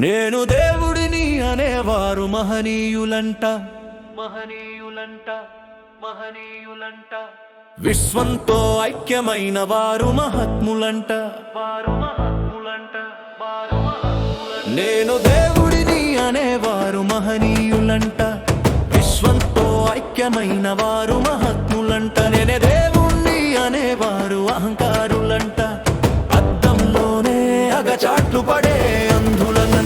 నేను దేవుడిని అనేవారు మహనీయులంట. విశ్వంతో ఐక్యమైన వారు మహాత్ములంట. నేను దేవుడిని అనేవారు మహనీయులంట. విశ్వంతో ఐక్యమైన వారు మహాత్ములంట. నేనే దేవుణ్ణి అనేవారు అహంకారులంట. అద్దంలోనే అగచాట్లు పడే అంధులను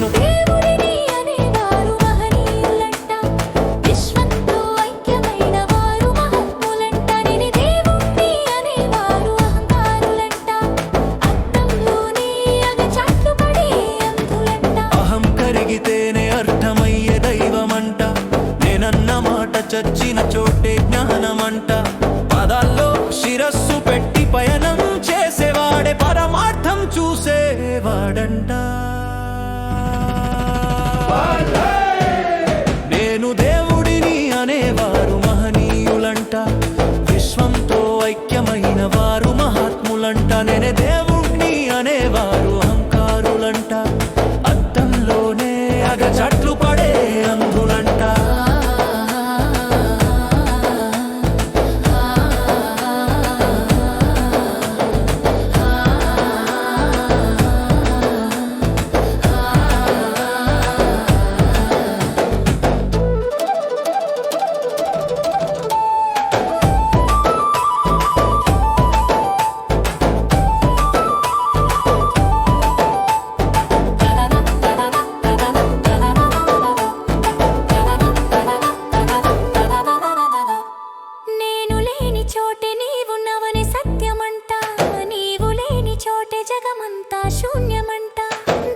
అర్థమయ్యే దైవమంట. నేనన్న మాట చచ్చిన చోటే జ్ఞానమంట. పదాల్లో శిరస్సు పెట్టి పయనం చేసేవాడే పరమార్థం చూసేవాడంట. నేను దేవుడిని అనేవారు మహనీయులంట. విశ్వంతో ఐక్యమైన వారు మహాత్ములంట. నేనే దేవుణ్ణి అనేవారు అహంకారులంట. అద్దంలోనే అగచాట్లు పడే అంధులంట. జగమంతా శూన్యమంట.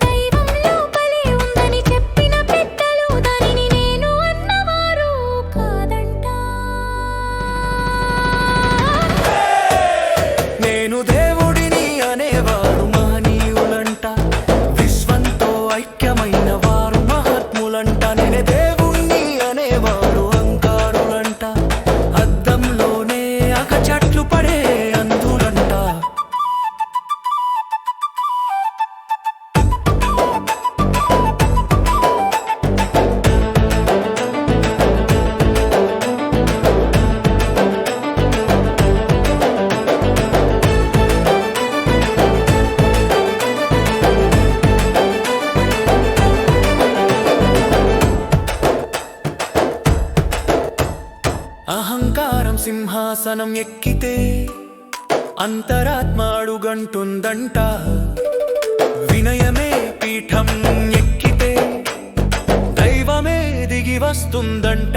దైవం లోపలే ఉందని చెప్పిన పెద్దలు దానిని నేను అన్నవారు కాదంట. నేను దేవుడిని అనేవారు మహనీయులంట. విశ్వంతో ఐక్యమైన వారు మహాత్ములంట. నేనే దేవుణ్ణి అనేవారు అహంకారులంట. అద్దంలోనే అగచాట్లు పడే అంధులంట. అహంకారం సింహాసనం ఎక్కితే అంతరాత్మ అడుగంటుందంట. వినయమే పీఠం ఎక్కితే దైవమే దిగి వస్తుందంట.